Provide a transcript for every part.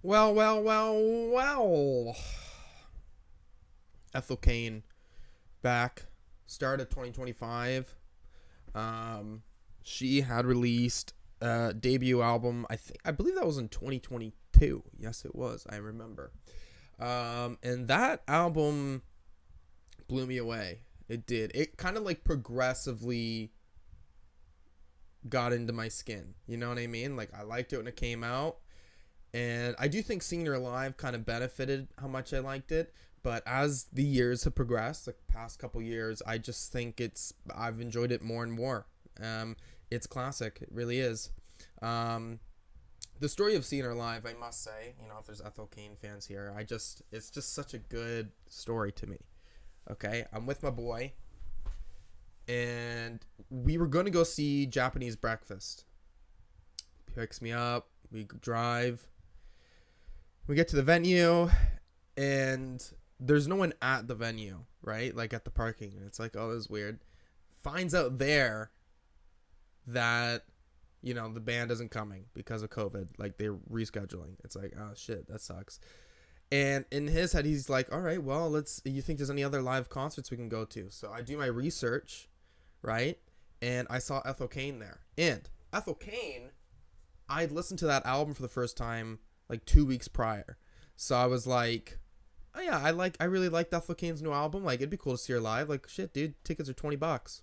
Well. Ethel Cain back. Start of 2025. She had released a debut album. I believe that was in 2022. Yes, it was. I remember. And that album blew me away. It did. It kind of like progressively got into my skin. You know what I mean? Like I liked it when it came out. And I do think seeing her live kind of benefited how much I liked it. But as the years have progressed, the past couple years, I just think I've enjoyed it more and more. It's classic. It really is. The story of seeing her live, I must say, if there's Ethel Cain fans here, it's just such a good story to me. Okay. I'm with my boy and we were going to go see Japanese Breakfast. Picks me up. We drive. We get to the venue, and there's no one at the venue, right? Like at the parking. And it's like, oh, this is weird. Finds out there that, the band isn't coming because of COVID. Like they're rescheduling. It's like, oh shit, that sucks. And in his head, he's like, all right, well, you think there's any other live concerts we can go to? So I do my research, right? And I saw Ethel Cain there. And Ethel Cain, I'd listened to that album for the first time like 2 weeks prior. So I was like, oh yeah, I really like Ethel Cain's new album. Like it'd be cool to see her live. Like shit, dude, tickets are $20.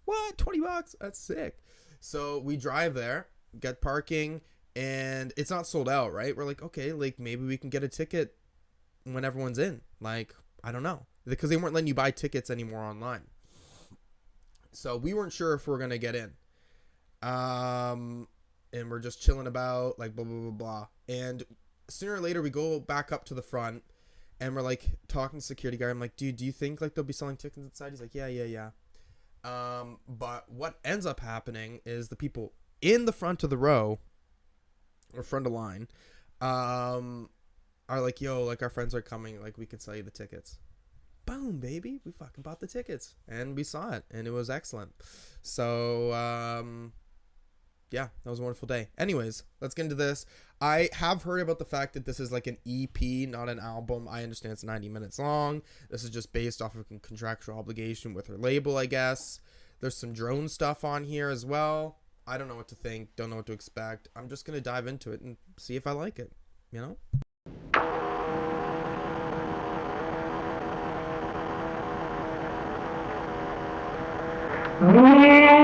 What? $20? That's sick. So we drive there, get parking, and it's not sold out, right? We're like, okay, like maybe we can get a ticket when everyone's in. Like, I don't know. Because they weren't letting you buy tickets anymore online. So we weren't sure if we were going to get in. And we're just chilling about, like, blah, blah, blah, blah. And sooner or later, we go back up to the front, and we're, like, talking to the security guard. I'm like, dude, do you think, like, they'll be selling tickets inside? He's like, yeah. But what ends up happening is the people in the front of the row, or front of line, are like, yo, like, our friends are coming. Like, we can sell you the tickets. Boom, baby. We fucking bought the tickets. And we saw it, and it was excellent. So, yeah, that was a wonderful day. Anyways, let's get into this. I have heard about the fact that this is like an EP, not an album. I understand it's 90 minutes long. This is just based off of a contractual obligation with her label, I guess. There's some drone stuff on here as well. I don't know what to think. Don't know what to expect. I'm just going to dive into it and see if I like it,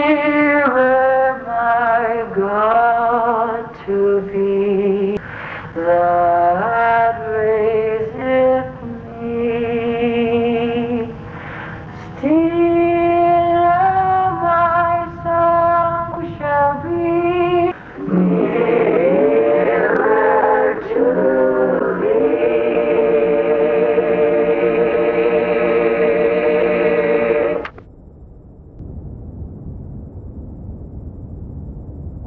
Nearer, my God, to thee, that raiseth me. Still my song shall be nearer to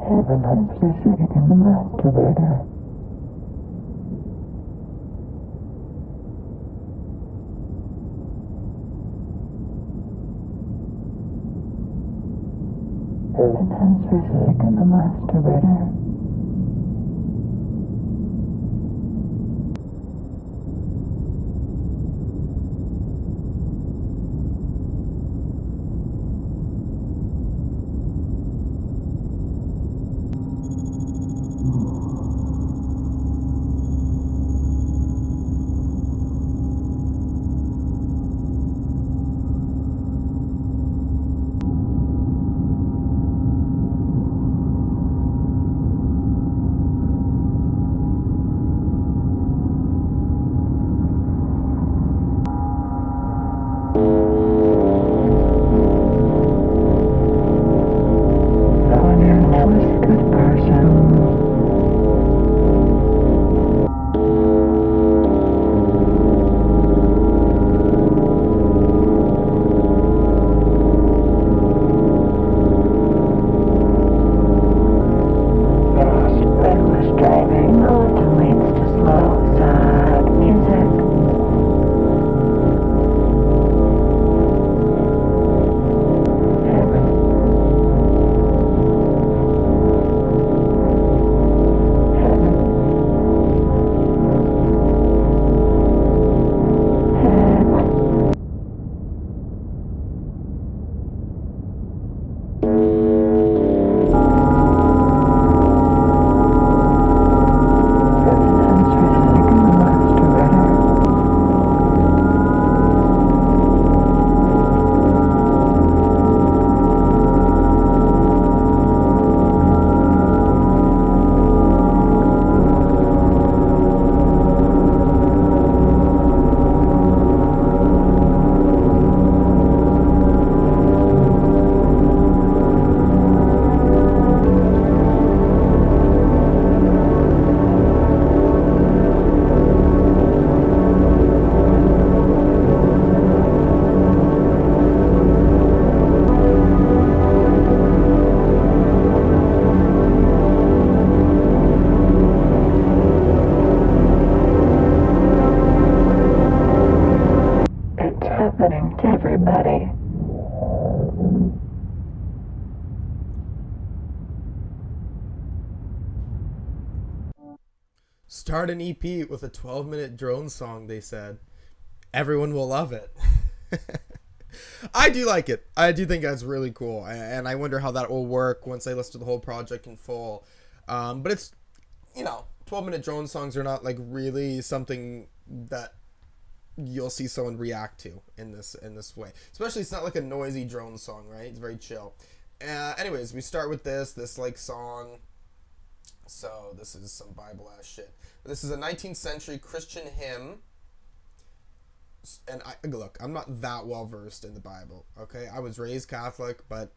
heaven has forsaken the masturbator. Heaven has forsaken the masturbator. everybody. Start an EP with a 12-minute drone song, they said. Everyone will love it. I do like it. I do think that's really cool. And I wonder how that will work once I listen to the whole project in full. But it's, 12-minute drone songs are not like really something that you'll see someone react to in this way. Especially it's not like a noisy drone song, right? It's very chill. Anyways, we start with this like song. So this is some Bible ass shit. This is a 19th century Christian hymn. And look, I'm not that well versed in the Bible, okay? I was raised Catholic, but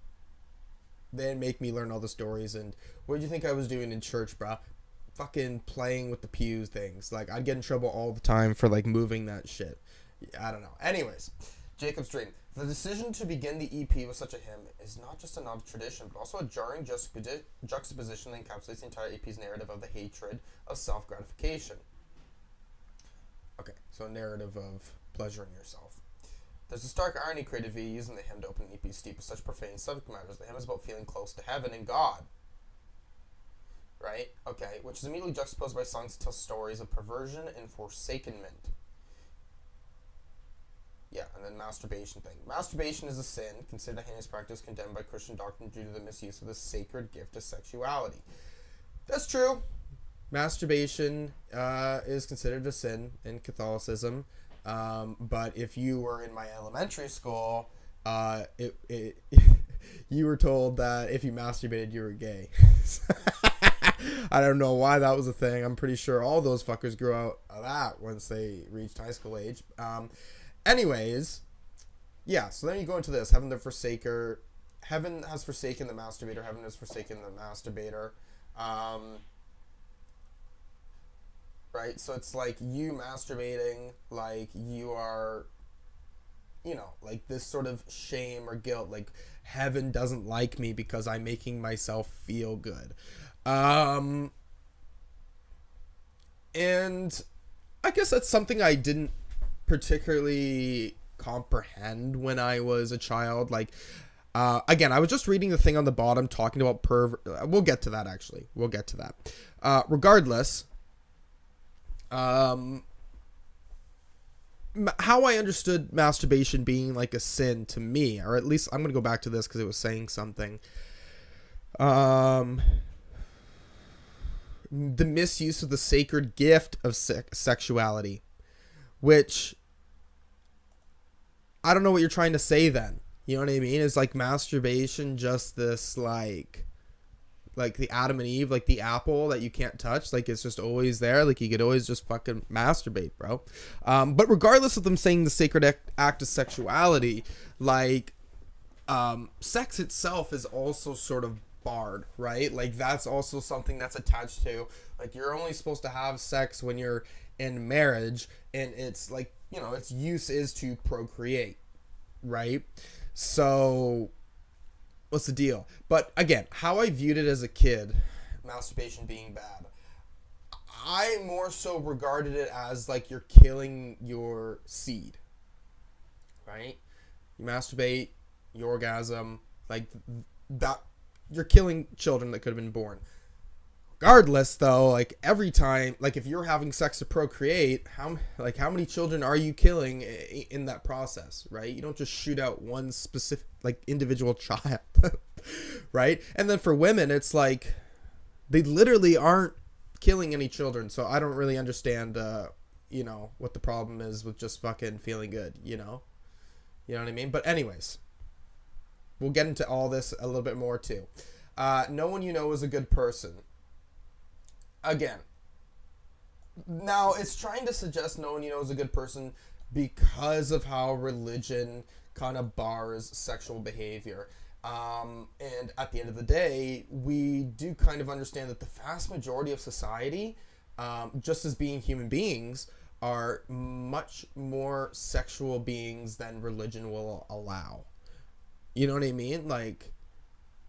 they didn't make me learn all the stories. And what do you think I was doing in church, bro? Fucking playing with the pew things. Like, I'd get in trouble all the time for, like, moving that shit. I don't know. Anyways, Jacob's Dream. The decision to begin the EP with such a hymn is not just a nod to tradition, but also a jarring juxtaposition that encapsulates the entire EP's narrative of the hatred of self-gratification. Okay, so a narrative of pleasuring yourself. There's a stark irony created via using the hymn to open an EP steep with such profane subject matters. The hymn is about feeling close to heaven and God. Right? Okay, which is immediately juxtaposed by songs that tell stories of perversion and forsakenness. Yeah, and then masturbation thing. Masturbation is a sin, considered a heinous practice condemned by Christian doctrine due to the misuse of the sacred gift of sexuality. That's true. Masturbation is considered a sin in Catholicism. But if you were in my elementary school, you were told that if you masturbated, you were gay. I don't know why that was a thing. I'm pretty sure all those fuckers grew out of that once they reached high school age. Anyways, yeah, so then you go into this. Heaven has forsaken the masturbator. Heaven has forsaken the masturbator. Right? So it's like you masturbating, like you are, like this sort of shame or guilt. Like heaven doesn't like me because I'm making myself feel good. And I guess that's something I didn't particularly comprehend when I was a child. Like, again, I was just reading the thing on the bottom talking about we'll get to that, actually. We'll get to that. Regardless, how I understood masturbation being like a sin to me, or at least I'm going to go back to this because it was saying something. The misuse of the sacred gift of sexuality, which I don't know what you're trying to say then. You know what I mean? Is like masturbation just this like the Adam and Eve, like the apple that you can't touch, like it's just always there, like you could always just fucking masturbate, bro. But regardless of them saying the sacred act of sexuality, like sex itself is also sort of barred, right? Like that's also something that's attached to, like you're only supposed to have sex when you're in marriage, and it's like, its use is to procreate, right? So what's the deal? But again, how I viewed it as a kid, masturbation being bad, I more so regarded it as like you're killing your seed, right? You masturbate, you orgasm, like that, you're killing children that could have been born. Regardless, though, like every time, like if you're having sex to procreate, how many children are you killing in that process, right? You don't just shoot out one specific, like, individual child, right? And then for women, it's like they literally aren't killing any children. So I don't really understand, what the problem is with just fucking feeling good, You know what I mean? But anyways, we'll get into all this a little bit more too. No one you know is a good person. Again, now it's trying to suggest no one you know is a good person because of how religion kind of bars sexual behavior. And at the end of the day, we do kind of understand that the vast majority of society, just as being human beings, are much more sexual beings than religion will allow. You know what I mean? Like,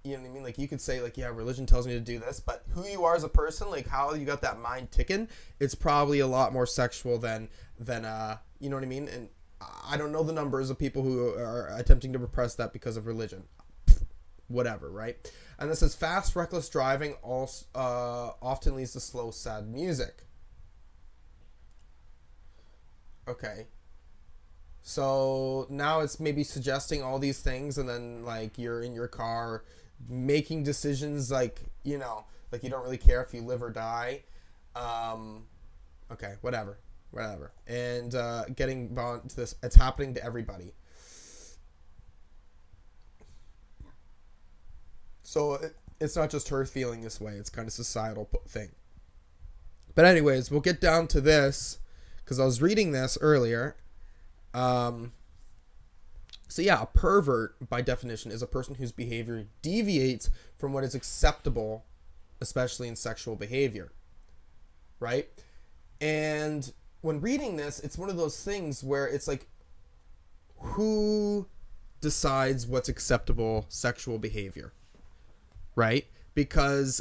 Like, you could say, like, yeah, religion tells me to do this, but who you are as a person, like, how you got that mind ticking, it's probably a lot more sexual than you know what I mean? And I don't know the numbers of people who are attempting to repress that because of religion. Whatever, right? And this is fast, reckless driving also often leads to slow, sad music. Okay. So now it's maybe suggesting all these things, and then like you're in your car making decisions like, you know, like you don't really care if you live or die. Okay, whatever. And getting on to this, it's happening to everybody. So it's not just her feeling this way. It's kind of societal thing. But anyways, we'll get down to this because I was reading this earlier. So yeah, a pervert by definition is a person whose behavior deviates from what is acceptable, especially in sexual behavior. Right? And when reading this, it's one of those things where it's like, who decides what's acceptable sexual behavior? Right? Because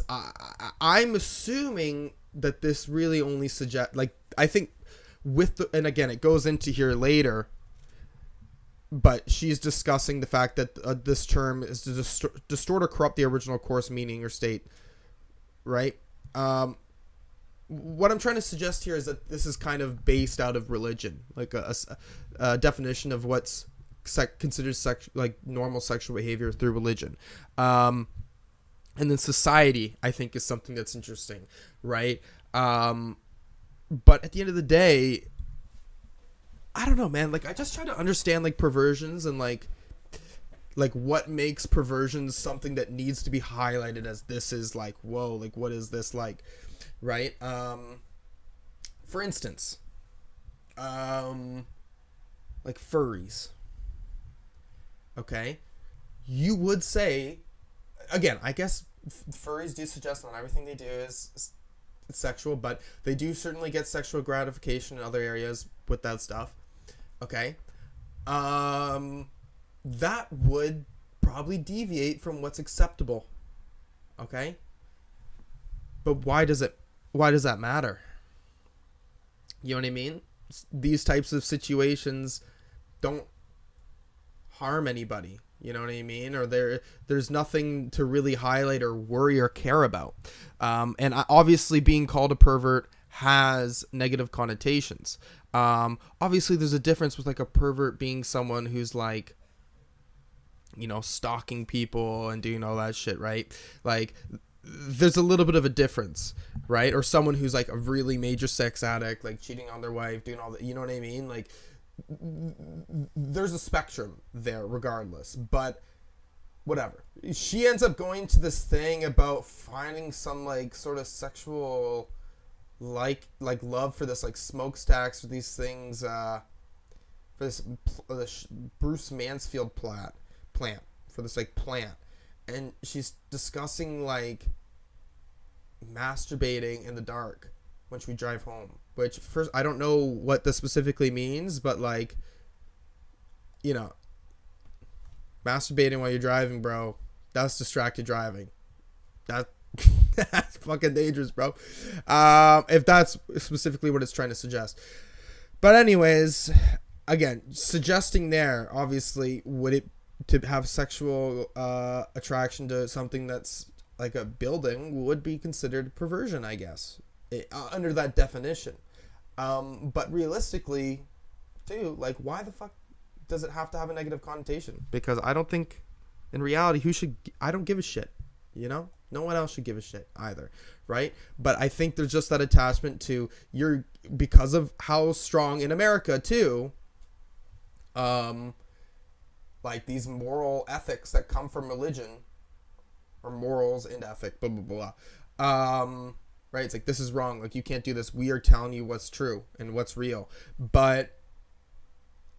I'm assuming that this really only suggests, like, I think with the, and again, it goes into here later, but she's discussing the fact that this term is to distort or corrupt the original course, meaning, or state, right? What I'm trying to suggest here is that this is kind of based out of religion, like a definition of what's considered like normal sexual behavior through religion. And then society, I think, is something that's interesting, right? But at the end of the day, I don't know, man. Like, I just try to understand, like, perversions and, like what makes perversions something that needs to be highlighted as this is, like, whoa, like, what is this like, right? For instance, like furries, okay? You would say, again, I guess furries do suggest not everything they do is sexual, but they do certainly get sexual gratification in other areas with that stuff. Okay. That would probably deviate from what's acceptable. Okay. But why does that matter? You know what I mean? These types of situations don't harm anybody. You know what I mean? Or there's nothing to really highlight or worry or care about. And obviously being called a pervert has negative connotations. Obviously there's a difference with like a pervert being someone who's like, you know, stalking people and doing all that shit, right? Like, there's a little bit of a difference, right? Or someone who's like a really major sex addict, like cheating on their wife, doing all that, you know what I mean? Like, there's a spectrum there regardless, but whatever. She ends up going to this thing about finding some like sort of sexual like love for this like smokestacks or these things for this Bruce Mansfield plant for this like plant, and she's discussing like masturbating in the dark when we drive home, which first I don't know what this specifically means, but like, you know, masturbating while you're driving, bro, that's distracted driving. That's fucking dangerous, bro. If that's specifically what it's trying to suggest. But anyways, again, suggesting there, obviously, would it to have sexual attraction to something that's like a building would be considered perversion, I guess, under that definition. But realistically, too, like, why the fuck does it have to have a negative connotation? Because I don't think, in reality, I don't give a shit, you know? No one else should give a shit either, right? But I think there's just that attachment to because of how strong in America, too, like these moral ethics that come from religion, or morals and ethic, blah, blah, blah. Right? It's like, this is wrong. Like, you can't do this. We are telling you what's true and what's real. But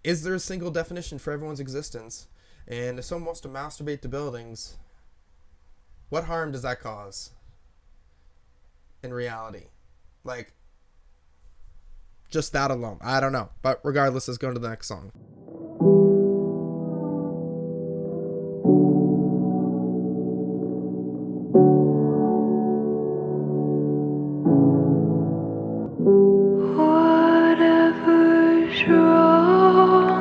is there a single definition for everyone's existence? And if someone wants to masturbate to buildings, what harm does that cause in reality? Like, just that alone. I don't know. But regardless, let's go to the next song. Whatever's wrong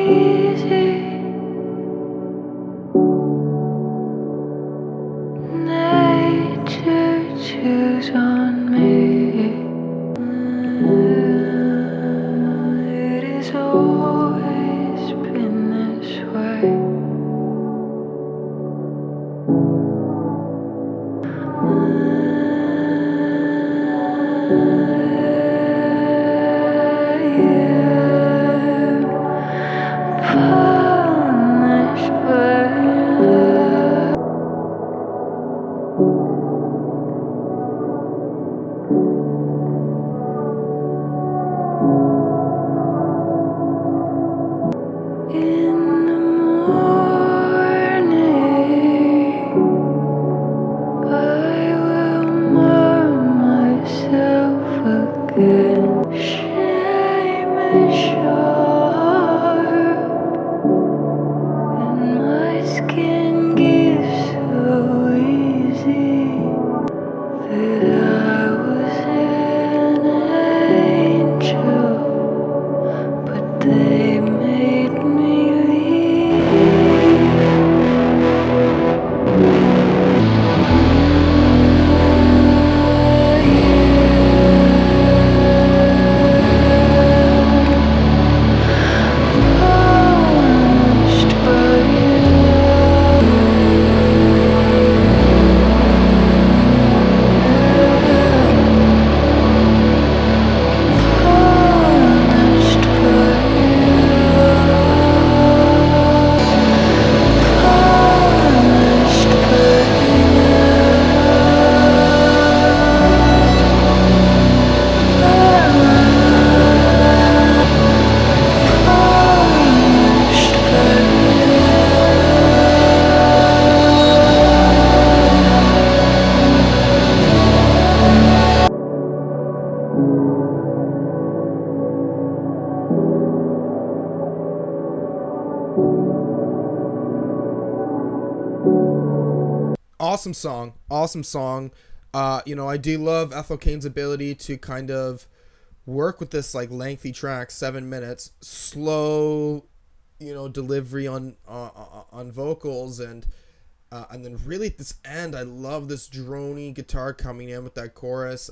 easy. Nature chews on me. It has always been this way. Punished by love. In the morning, I will warm myself again. Shame is sharp, and my skin gives so easy that I was an angel, but they made me leave. Punished by punished Awesome song. Awesome song. I do love Ethel Cain's ability to kind of work with this like lengthy track, 7 minutes, slow, delivery on vocals, and then really at this end, I love this drony guitar coming in with that chorus.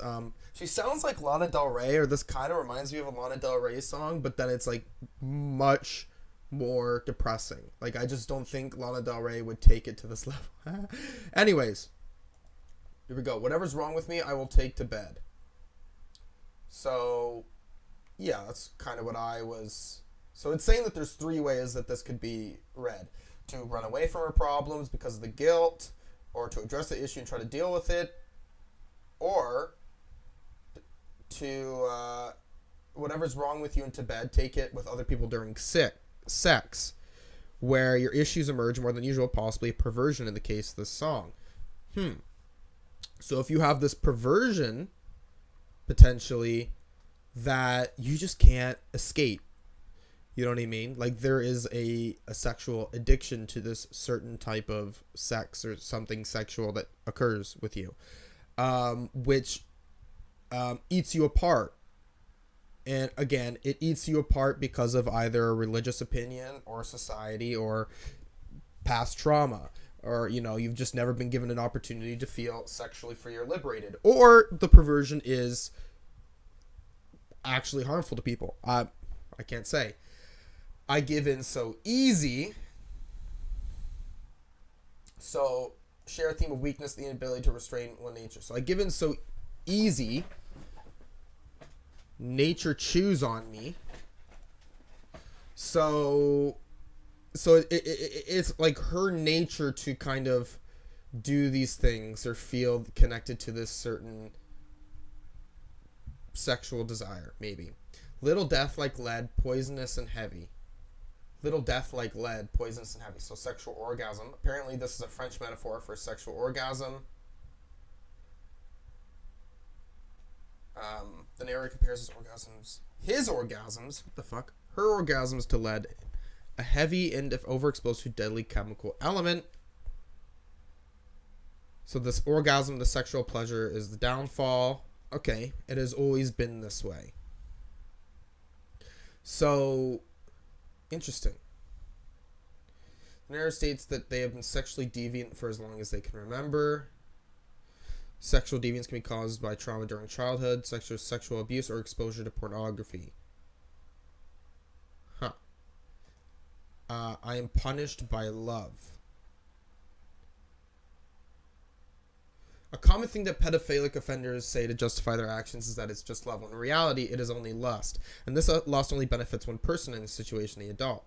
She sounds like Lana Del Rey, or this kind of reminds me of a Lana Del Rey song, but then it's like much more depressing. Like, I just don't think Lana Del Rey would take it to this level. Anyways, here we go. Whatever's wrong with me, I will take to bed. So, yeah, that's kind of what I was... So it's saying that there's 3 ways that this could be read. To run away from her problems because of the guilt, or to address the issue and try to deal with it, or to, whatever's wrong with you into bed, take it with other people during sex, where your issues emerge more than usual, possibly a perversion in the case of this song. So if you have this perversion, potentially, that you just can't escape, you know what I mean? Like, there is a sexual addiction to this certain type of sex or something sexual that occurs with you, which eats you apart. And again, it eats you apart because of either a religious opinion or society or past trauma, or, you've just never been given an opportunity to feel sexually free or liberated, or the perversion is actually harmful to people. I can't say. I give in so easy. So, share a theme of weakness, the inability to restrain one nature. So I give in so easy. Nature chews on me. So it's like her nature to kind of do these things or feel connected to this certain sexual desire, maybe. Little death like lead, poisonous and heavy. Little death like lead, poisonous and heavy. So sexual orgasm. Apparently this is a French metaphor for sexual orgasm. The narrator compares his orgasms, what the fuck? Her orgasms to lead, a heavy and if overexposed to deadly chemical element. So this orgasm, the sexual pleasure, is the downfall. Okay, it has always been this way. So, interesting. The narrator states that they have been sexually deviant for as long as they can remember. Sexual deviance can be caused by trauma during childhood, sexual abuse, or exposure to pornography. Huh. I am punished by love. A common thing that pedophilic offenders say to justify their actions is that it's just love, when in reality it is only lust, and this lust only benefits one person in the situation, the adult.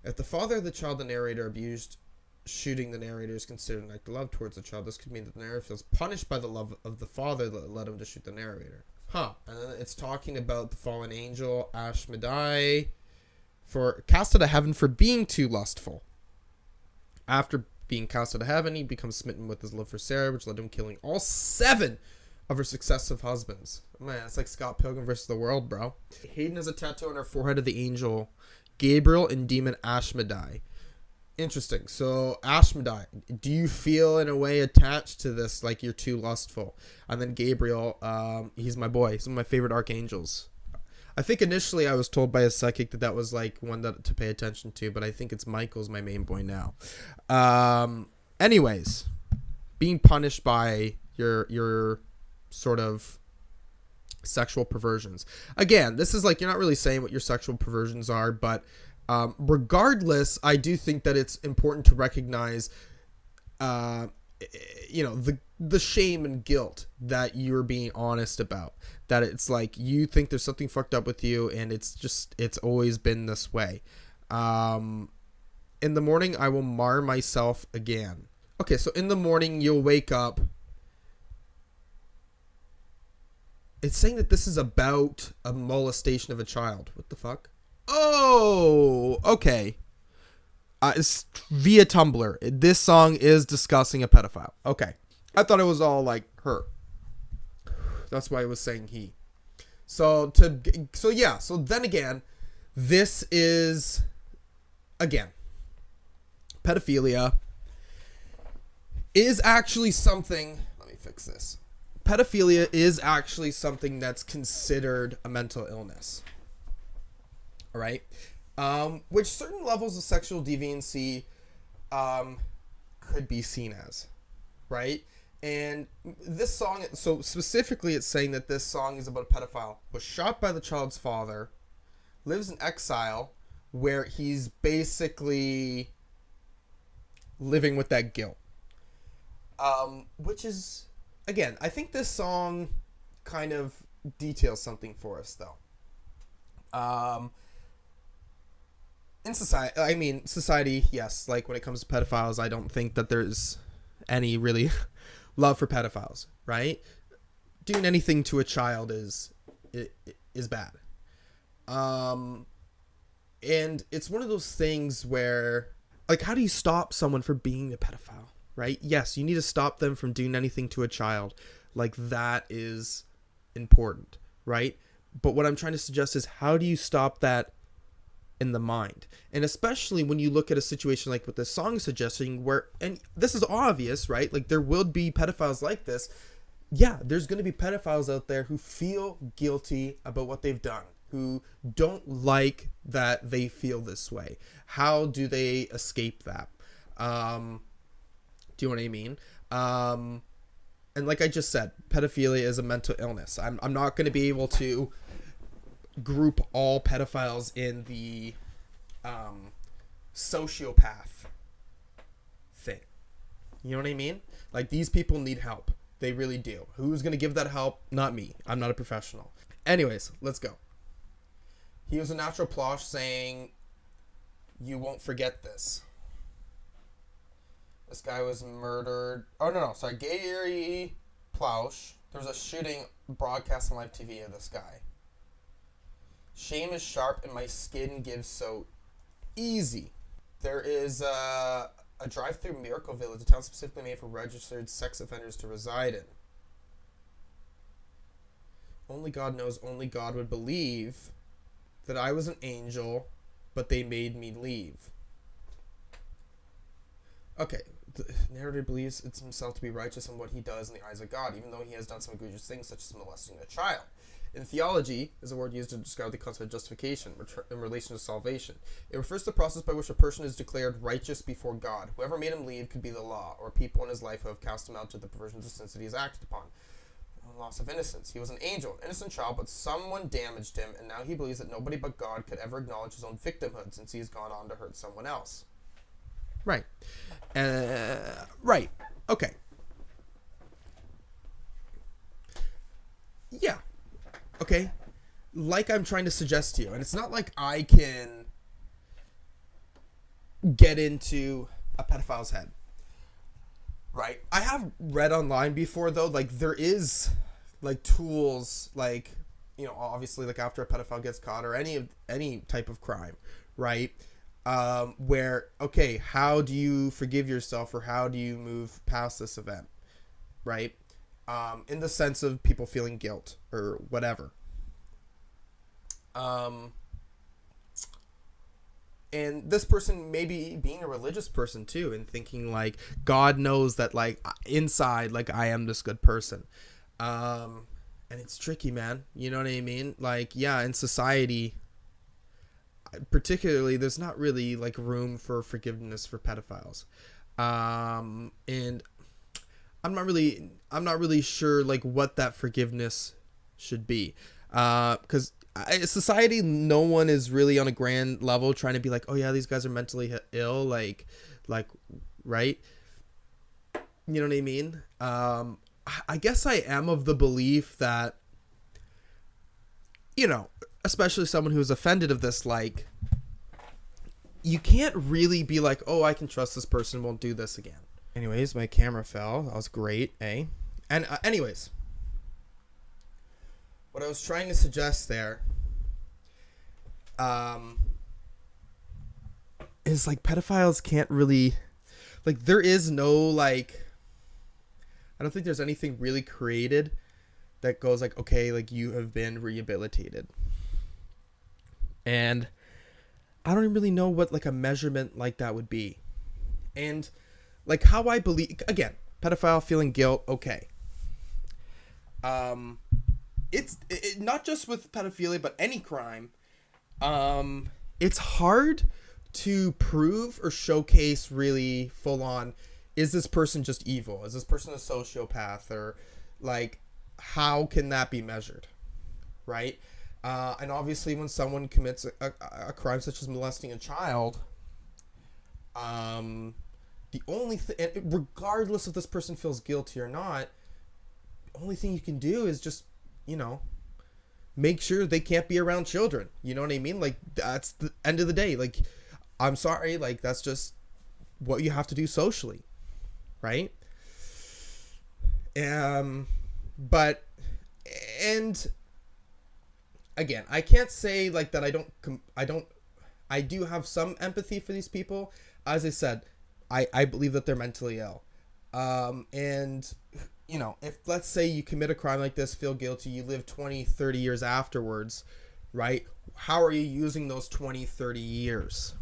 If the father of the child the narrator abused, shooting the narrator is considered an act of love towards the child. This could mean that the narrator feels punished by the love of the father that led him to shoot the narrator. And then it's talking about the fallen angel Ashmedai for cast out of heaven for being too lustful. After being cast out of heaven, he becomes smitten with his love for Sarah, which led to him killing all 7 of her successive husbands. Man, it's like Scott Pilgrim versus the world, bro. Hayden has a tattoo on her forehead of the angel Gabriel and demon Ashmedai. Interesting. So Ashmedai, do you feel in a way attached to this, like you're too lustful? And then Gabriel, he's my boy. He's one of my favorite archangels. I think initially I was told by a psychic that was like one that to pay attention to, but I think it's Michael's my main boy now. Anyways, being punished by your sort of sexual perversions. Again, this is like, you're not really saying what your sexual perversions are, but regardless, I do think that it's important to recognize, the shame and guilt that you're being honest about. That it's like you think there's something fucked up with you, and it's always been this way. In the morning, I will mar myself again. Okay, so in the morning, you'll wake up. It's saying that this is about a molestation of a child. What the fuck? Oh, okay. It's via Tumblr. This song is discussing a pedophile. Okay. I thought it was all like her. That's why I was saying he. So then again, this is, again, pedophilia is actually something, let me fix this. Pedophilia is actually something that's considered a mental illness. All right? Which certain levels of sexual deviancy could be seen as, right? And this song, so specifically it's saying that this song is about a pedophile, was shot by the child's father, lives in exile, where he's basically living with that guilt. Which is, again, I think this song kind of details something for us, though. In society, yes, like when it comes to pedophiles, I don't think that there's any really love for pedophiles, right? Doing anything to a child is bad. And it's one of those things where, like, how do you stop someone from being a pedophile, right? Yes, you need to stop them from doing anything to a child. Like, that is important, right? But what I'm trying to suggest is, how do you stop that in the mind? And especially when you look at a situation like what this song is suggesting, where, and this is obvious, right? Like, there will be pedophiles like this. Yeah, there's going to be pedophiles out there who feel guilty about what they've done, who don't like that they feel this way. How do they escape that? Do you know what I mean? And like I just said, pedophilia is a mental illness. I'm not going to be able to group all pedophiles in the sociopath thing. You know what I mean? Like, these people need help. They really do. Who's going to give that help? Not me. I'm not a professional. Anyways, let's go. He was a natural plosh saying, "You won't forget this." This guy was murdered. Oh, no. Sorry. Gary Ploush. There was a shooting broadcast on live TV of this guy. Shame is sharp and my skin gives so easy. There is a drive-through Miracle Village, a town specifically made for registered sex offenders to reside in. Only God knows, only God would believe that I was an angel, but they made me leave. Okay, the narrator believes it's himself to be righteous in what he does in the eyes of God, even though he has done some egregious things such as molesting a child. In theology, is a word used to describe the concept of justification in relation to salvation. It refers to the process by which a person is declared righteous before God. Whoever made him leave could be the law, or people in his life who have cast him out to the perversions of sins that he has acted upon. Loss of innocence. He was an angel, an innocent child, but someone damaged him, and now he believes that nobody but God could ever acknowledge his own victimhood since he's gone on to hurt someone else. Right. Right. Okay. Yeah. Okay. Like I'm trying to suggest to you, and it's not like I can get into a pedophile's head. Right. I have read online before, though, like, there is, like, tools, like, you know, obviously, like, after a pedophile gets caught or any type of crime, right, where, okay, how do you forgive yourself or how do you move past this event, right, in the sense of people feeling guilt or whatever. And this person maybe being a religious person too, and thinking like God knows that like inside like I am this good person, and it's tricky, man. You know what I mean? Like, yeah, in society, particularly, there's not really like room for forgiveness for pedophiles, and I'm not really sure like what that forgiveness should be, because. Society, no one is really on a grand level trying to be like, oh yeah, these guys are mentally ill, like, right? You know what I mean? I guess I am of the belief that, you know, especially someone who's offended of this, like, you can't really be like, oh, I can trust this person, won't do this again. Anyways, my camera fell. That was great, eh? And anyways. What I was trying to suggest there is like pedophiles can't really, like, there is no like, I don't think there's anything really created that goes like, okay, like you have been rehabilitated. And I don't really know what like a measurement like that would be. And like how I believe, again, pedophile feeling guilt, okay. It's not just with pedophilia, but any crime. It's hard to prove or showcase really full on, is this person just evil? Is this person a sociopath? Or like, how can that be measured? Right? And obviously when someone commits a crime such as molesting a child, the only thing, regardless if this person feels guilty or not, the only thing you can do is just, you know, make sure they can't be around children. You know what I mean? Like, that's the end of the day. Like, I'm sorry, like, that's just what you have to do socially, right? But, and again, I can't say like that I do have some empathy for these people. As I said, I believe that they're mentally ill. And you know, if let's say you commit a crime like this, feel guilty, you live 20, 30 years afterwards, right? How are you using those 20, 30 years?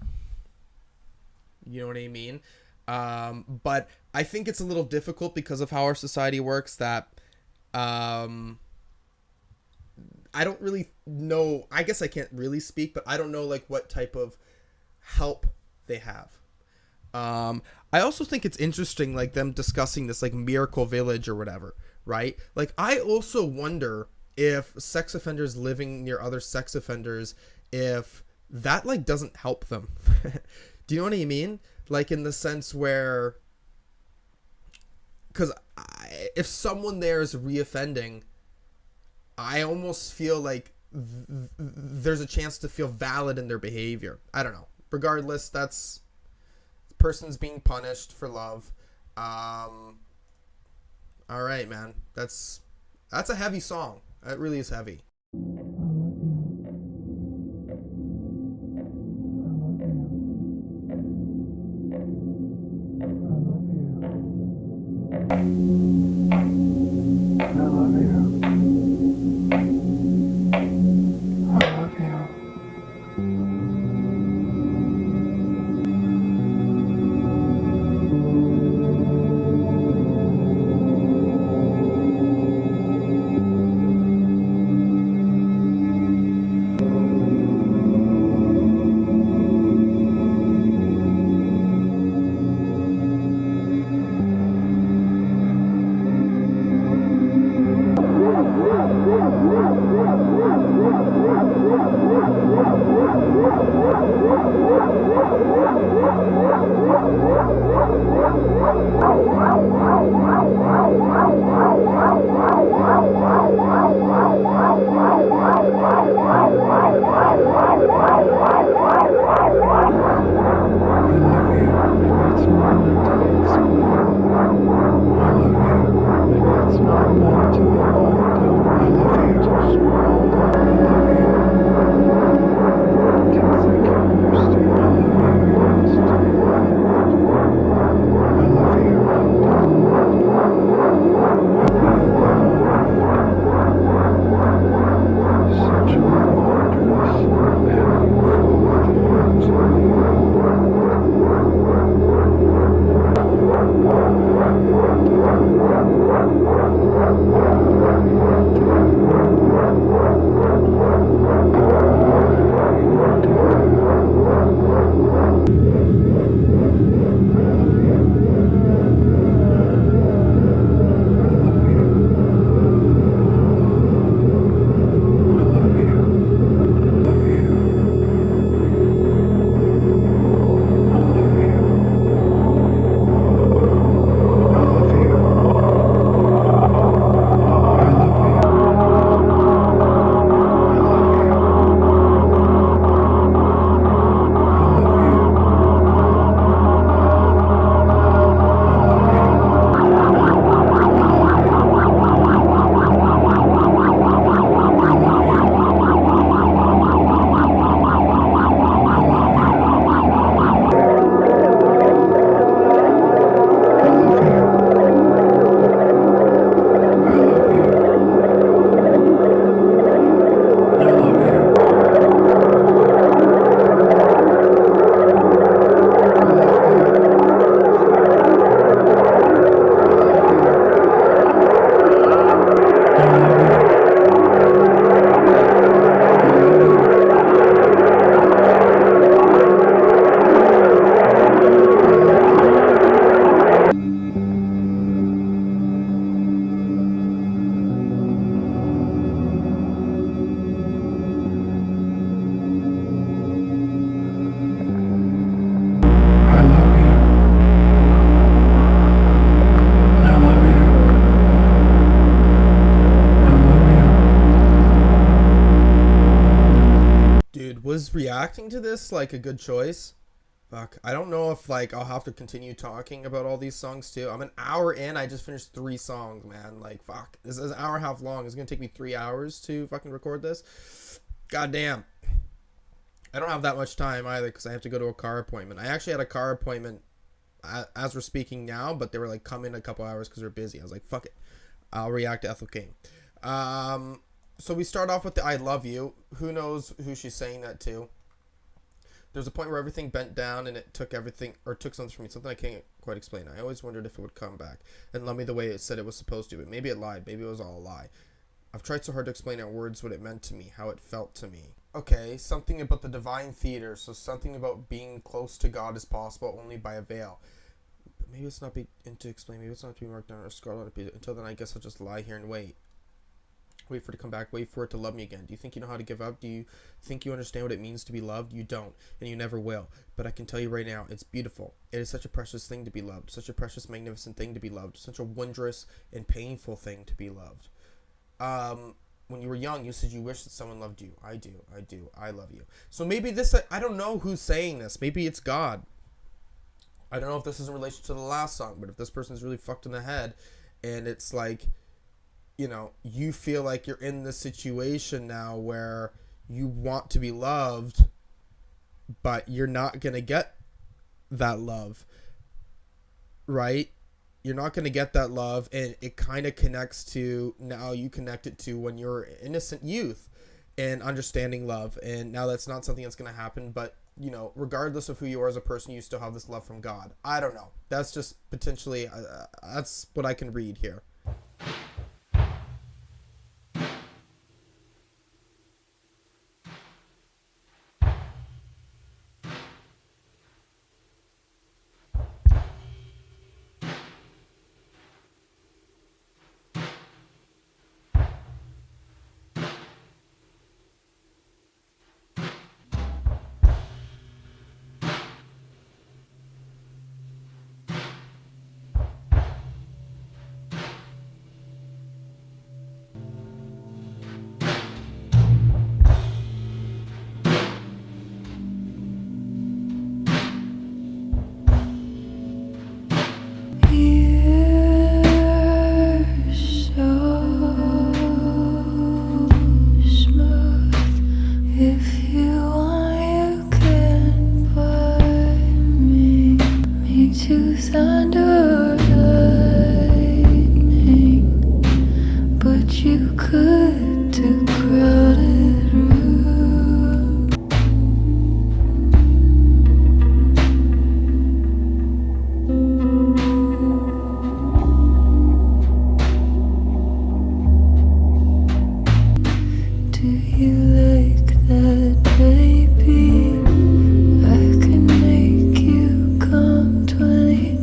You know what I mean? But I think it's a little difficult because of how our society works that I don't really know. I guess I can't really speak, but I don't know like what type of help they have. I also think it's interesting, like them discussing this like miracle village or whatever, right? Like I also wonder if sex offenders living near other sex offenders, if that like doesn't help them. Do you know what I mean? Like in the sense where, because if someone there is reoffending, I almost feel like there's a chance to feel valid in their behavior. I don't know. Regardless, that's person's being punished for love. All right, man. That's a heavy song. It really is heavy. to this like a good choice. Fuck, I don't know if like I'll have to continue talking about all these songs too. I'm an hour in. I just finished 3 songs, man. Like, fuck, this is an hour and a half long. It's gonna take me 3 hours to fucking record this. God damn. I don't have that much time either because I have to go to a car appointment. I actually had a car appointment as we're speaking now, but they were like, come in a couple hours because they're busy. I was like, fuck it, I'll react to Ethel Cain. So we start off with the I love you. Who knows who she's saying that to? There's a point where everything bent down and it took everything, or took something from me, something I can't quite explain. I always wondered if it would come back and love me the way it said it was supposed to, but maybe it lied. Maybe it was all a lie. I've tried so hard to explain in words what it meant to me, how it felt to me. Okay, something about the divine theater, so something about being close to God is possible only by a veil. But maybe it's not to explain, maybe it's not to be marked down or scarred on a page. Until then, I guess I'll just lie here and wait. Wait for it to come back, wait for it to love me again. Do you think you know how to give up? Do you think you understand what it means to be loved? You don't, and you never will. But I can tell you right now, it's beautiful. It is such a precious thing to be loved, such a precious, magnificent thing to be loved, such a wondrous and painful thing to be loved. When you were young, you said you wish that someone loved you. I do, I love you. So maybe this, I don't know who's saying this. Maybe it's God. I don't know if this is in relation to the last song, but if this person's really fucked in the head, and it's like, you know, you feel like you're in this situation now where you want to be loved, but you're not going to get that love, right? You're not going to get that love, and it kind of connects to, now you connect it to when you're innocent youth and understanding love, and now that's not something that's going to happen, but, you know, regardless of who you are as a person, you still have this love from God. I don't know. That's just potentially, that's what I can read here.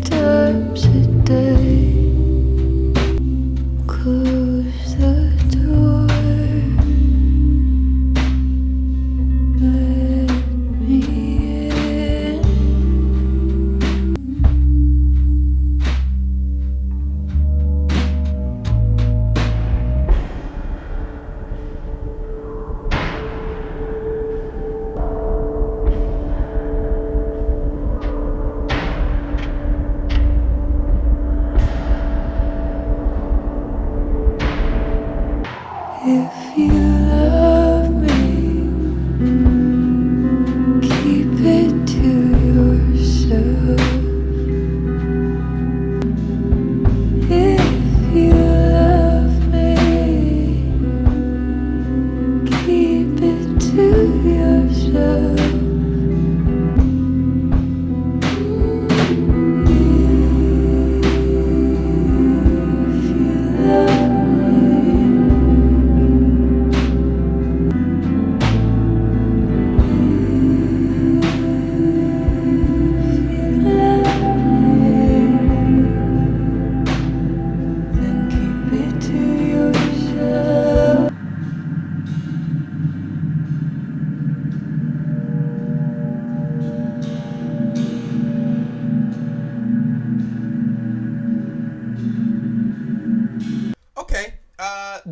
Time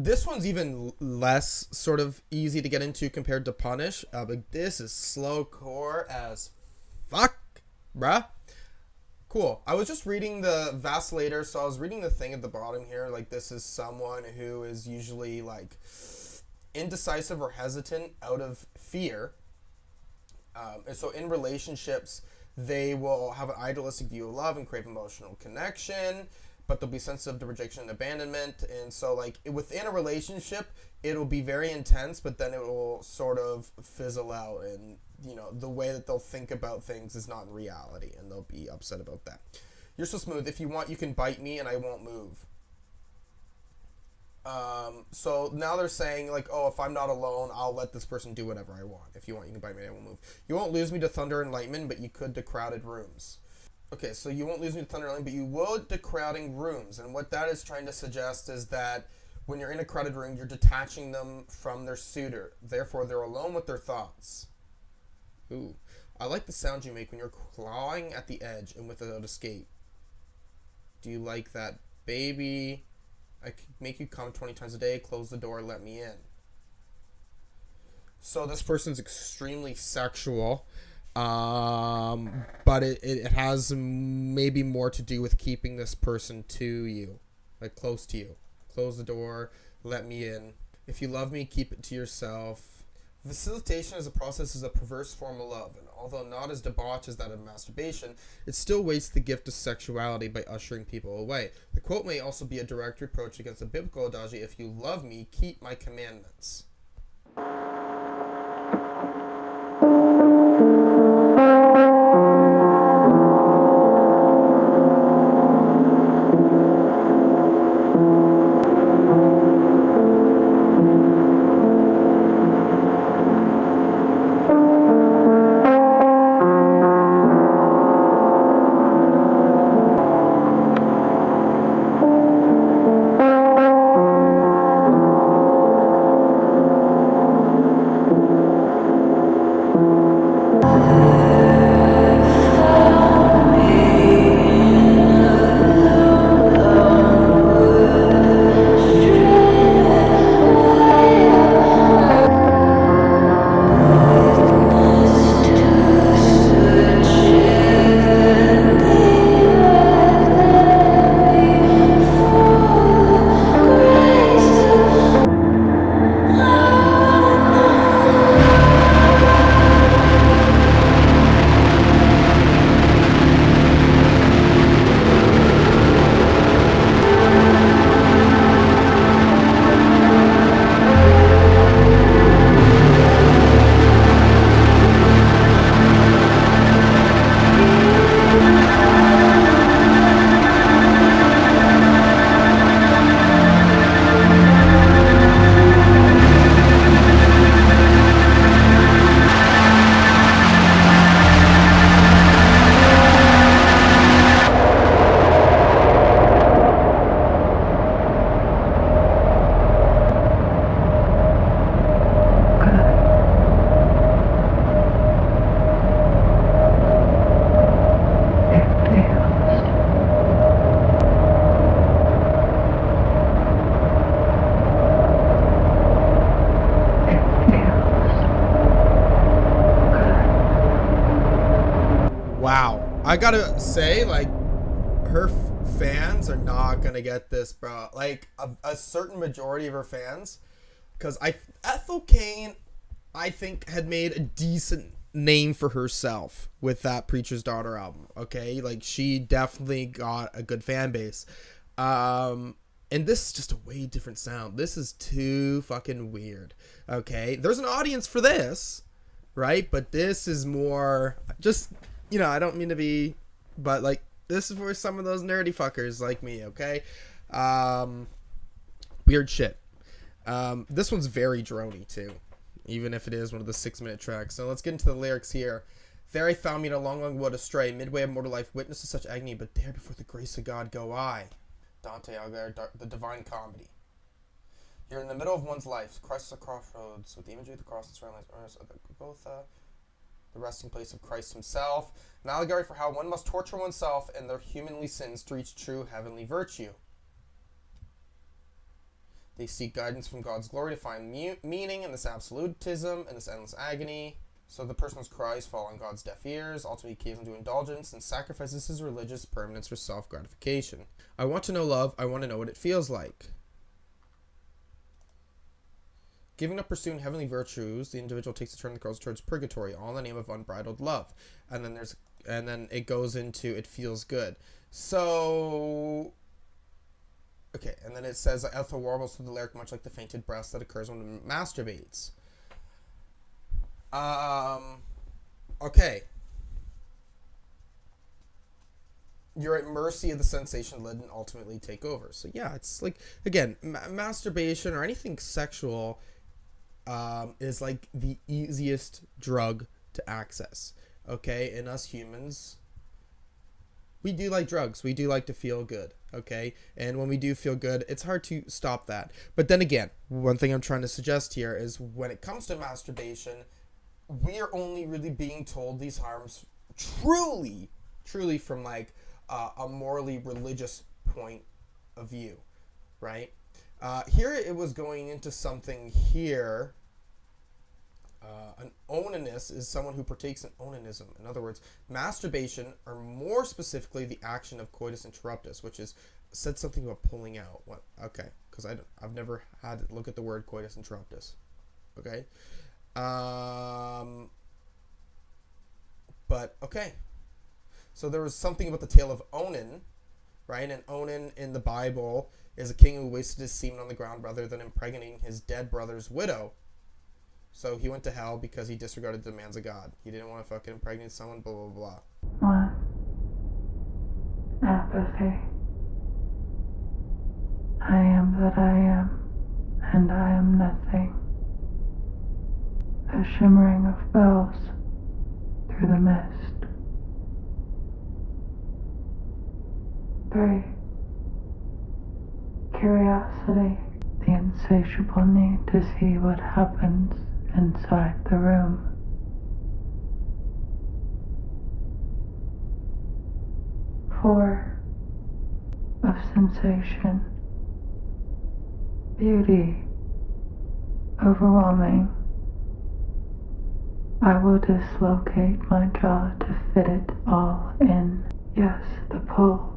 This one's even less sort of easy to get into compared to Punish. But this is slowcore as fuck, bruh. Cool. I was just reading the Vacillator, so I was reading the thing at the bottom here. Like, this is someone who is usually, like, indecisive or hesitant out of fear. And so in relationships, they will have an idealistic view of love and crave emotional connection, but they'll be sensitive to rejection and abandonment. And so, like, within a relationship, it'll be very intense, but then it will sort of fizzle out. And, you know, the way that they'll think about things is not in reality, and they'll be upset about that. You're so smooth. If you want, you can bite me, and I won't move. So now they're saying, like, oh, if I'm not alone, I'll let this person do whatever I want. If you want, you can bite me, I won't move. You won't lose me to thunder and lightning, but you could to crowded rooms. Okay, so you won't lose me to thunder and lightning, but you will to crowding rooms. And what that is trying to suggest is that when you're in a crowded room, you're detaching them from their suitor. Therefore, they're alone with their thoughts. Ooh. I like the sound you make when you're clawing at the edge and without escape. Do you like that, baby? I could make you come 20 times a day, close the door, let me in. So this person's extremely sexual, but it has maybe more to do with keeping this person to you, like close to you. Close the door, let me in. If you love me, keep it to yourself. Facilitation as a process is a perverse form of love, and although not as debauched as that of masturbation, it still wastes the gift of sexuality by ushering people away. The quote may also be a direct reproach against the biblical adage, if you love me, keep my commandments. Wow. I gotta say, like, her fans are not gonna get this, bro. Like, a certain majority of her fans, because Ethel Cain, I think, had made a decent name for herself with that Preacher's Daughter album, okay? Like, she definitely got a good fan base. And this is just a way different sound. This is too fucking weird, okay? There's an audience for this, right? But this is more just, you know, I don't mean to be, but, like, this is for some of those nerdy fuckers like me, okay? Weird shit. This one's very droney, too, even if it is one of the 6-minute tracks. So let's get into the lyrics here. There I found me in a long, long wood astray, midway of mortal life, witness to such agony, but there before the grace of God go I. Dante Alighieri, the Divine Comedy. You're in the middle of one's life, Christ at the crossroads, with the imagery of the cross and surrounding earnest of the Golgotha, the resting place of Christ himself, an allegory for how one must torture oneself and their humanly sins to reach true heavenly virtue. They seek guidance from God's glory to find meaning in this absolutism and this endless agony. So the person's cries fall on God's deaf ears, ultimately caves into indulgence, and sacrifices his religious permanence for self-gratification. I want to know love. I want to know what it feels like. Giving up pursuing heavenly virtues, the individual takes a turn that goes towards purgatory, all in the name of unbridled love. And then it goes into it feels good. So, okay, and then it says Ethel warbles through the lyric much like the fainted breath that occurs when one masturbates. Okay. You're at mercy of the sensation led and ultimately take over. So yeah, it's like, again, masturbation or anything sexual is like the easiest drug to access. Okay, and us humans, we do like drugs. We do like to feel good. Okay, and when we do feel good, it's hard to stop that. But then again, one thing I'm trying to suggest here is when it comes to masturbation, we are only really being told these harms truly from like a morally religious point of view, right? Here it was going into something here. An onanist is someone who partakes in onanism. In other words, masturbation, or more specifically, the action of coitus interruptus, which is said something about pulling out. What? Okay, because I've never had to look at the word coitus interruptus. Okay, but okay. So there was something about the tale of Onan, right? And Onan in the Bible is a king who wasted his semen on the ground rather than impregnating his dead brother's widow. So he went to hell because he disregarded the demands of God. He didn't want to fucking impregnate someone, blah, blah, blah. 1. Apathy. I am that I am, and I am nothing. A shimmering of bells through the mist. 3. Curiosity. The insatiable need to see what happens inside the room. 4. Of sensation. Beauty. Overwhelming. I will dislocate my jaw to fit it all in. Yes, the pull.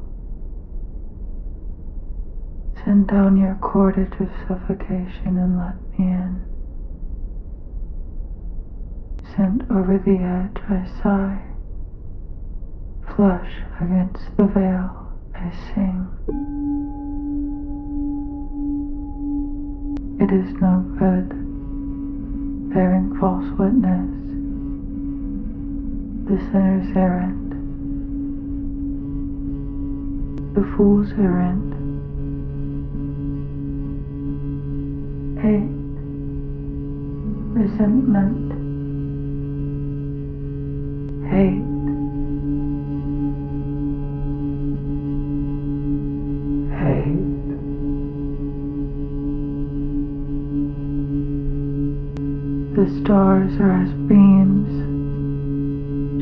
Send down your cordage of suffocation and let me in. Sent over the edge, I sigh. Flush against the veil, I sing. It is no good bearing false witness. The sinner's errand, the fool's errand. 8. Resentment. Hate. The stars are as beams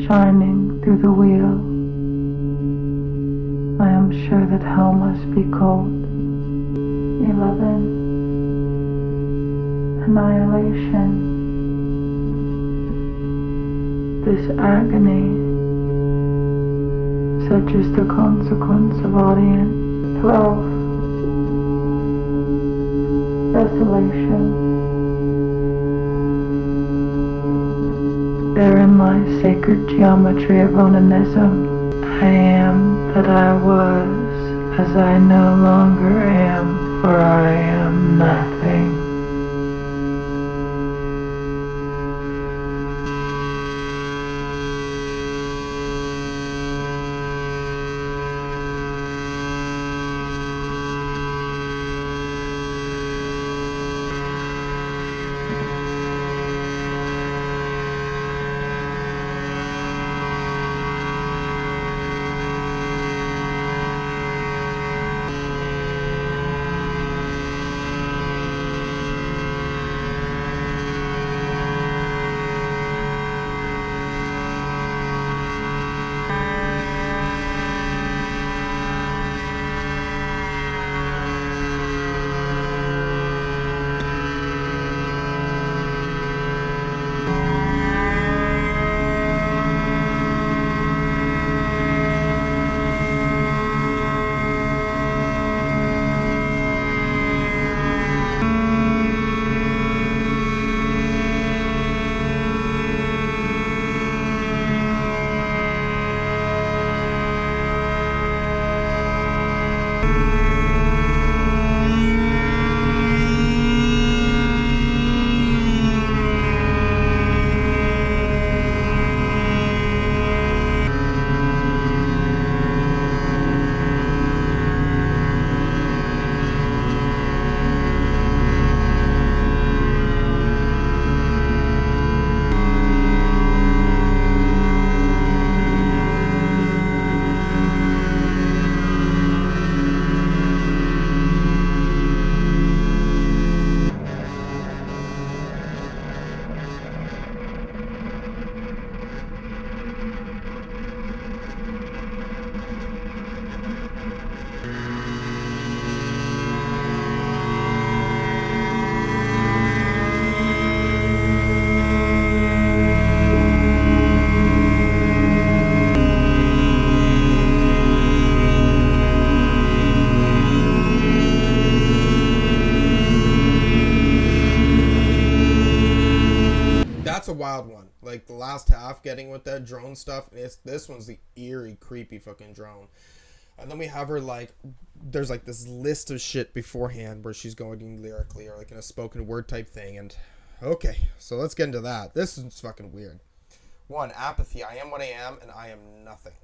shining through the wheel. I am sure that hell must be cold. 11. Annihilation. This agony, such is the consequence of audience. 12. Desolation. Therein lies sacred geometry of onanism. I am that I was, as I no longer am, for I am nothing. That's a wild one. Like the last half getting with that drone stuff. This one's the eerie, creepy fucking drone. And then we have her like, there's like this list of shit beforehand where she's going lyrically or like in a spoken word type thing. And okay, so let's get into that. This is fucking weird. 1, apathy. I am what I am and I am nothing.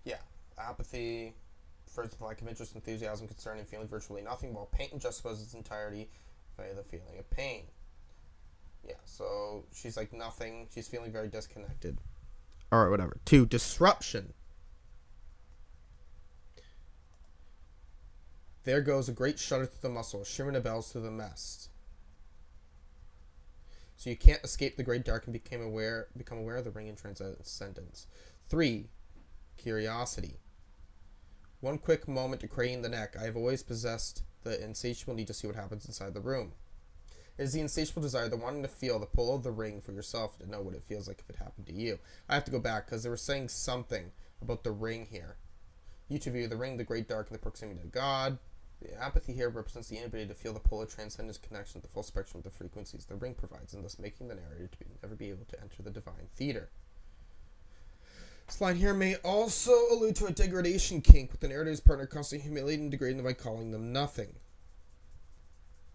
Yeah, apathy. First, lack of interest, enthusiasm, concern, and feeling virtually nothing, while pain justifies its entirety by the feeling of pain. Yeah, so she's like nothing. She's feeling very disconnected. Alright, whatever. 2, disruption. There goes a great shudder through the muscle, shimmering the bells through the mist. So you can't escape the great dark and become aware of the ring in transcendence. 3, curiosity. One quick moment to crane the neck. I have always possessed the insatiable need to see what happens inside the room. It is the insatiable desire, the wanting to feel the pull of the ring for yourself, to know what it feels like if it happened to you. I have to go back because they were saying something about the ring here. YouTube view, the ring, the great dark, and the proximity to God. The apathy here represents the inability to feel the pull of transcendence connection with the full spectrum of the frequencies the ring provides, and thus making the narrator to never be able to enter the divine theater. This line here may also allude to a degradation kink, with the narrator's partner constantly humiliating and degrading them by calling them nothing.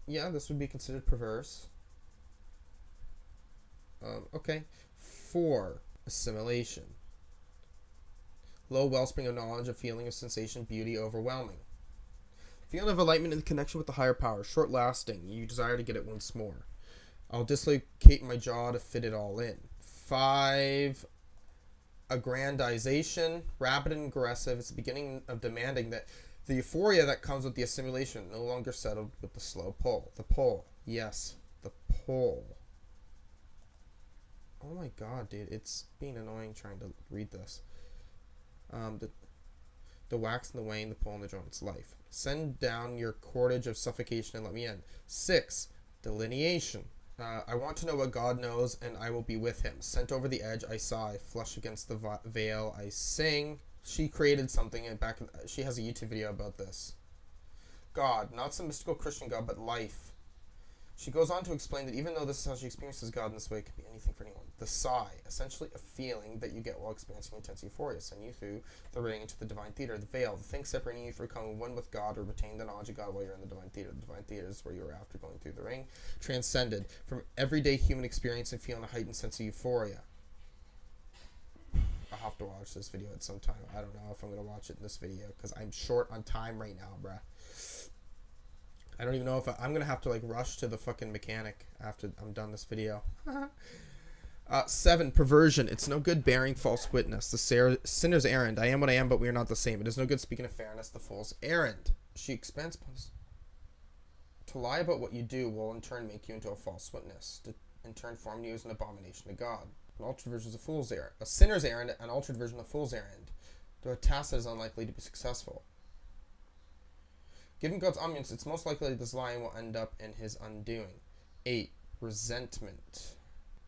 Yeah, this would be considered perverse. Okay. 4, assimilation. Low wellspring of knowledge, a feeling of sensation, beauty, overwhelming. Feeling of enlightenment and connection with the higher power, short lasting. You desire to get it once more. I'll dislocate my jaw to fit it all in. 5, aggrandization, rapid and aggressive. It's the beginning of demanding that the euphoria that comes with the assimilation, no longer settled with the slow pull. The pull. Yes, the pull. Oh my god, dude. It's being annoying trying to read this. The wax and the wane, the pull and the joints. Life. Send down your cordage of suffocation and let me in. 6, delineation. I want to know what God knows, and I will be with him. Sent over the edge, I sigh. Flush against the veil, I sing. She created something, and she has a YouTube video about this. God, not some mystical Christian God, but life. She goes on to explain that even though this is how she experiences God in this way, it could be anything for anyone. The sigh, essentially a feeling that you get while experiencing intense euphoria, send you through the ring into the divine theater. The veil, the thing separating you from becoming one with God or retaining the knowledge of God while you're in the divine theater. The divine theater is where you are after going through the ring, transcended from everyday human experience and feeling a heightened sense of euphoria. I'll have to watch this video at some time. I don't know if I'm going to watch it in this video because I'm short on time right now, bruh. I don't even know if I'm going to have to like rush to the fucking mechanic after I'm done this video. 7, perversion. It's no good bearing false witness. The sinner's errand. I am what I am, but we are not the same. It is no good speaking of fairness. The fool's errand. She expands to lie about what you do will in turn make you into a false witness. To in turn form you as an abomination to God. An altered version is a fool's errand. A sinner's errand, an altered version of a fool's errand. Though a task that is unlikely to be successful. Given God's omniscience, it's most likely this lying will end up in his undoing. 8, resentment.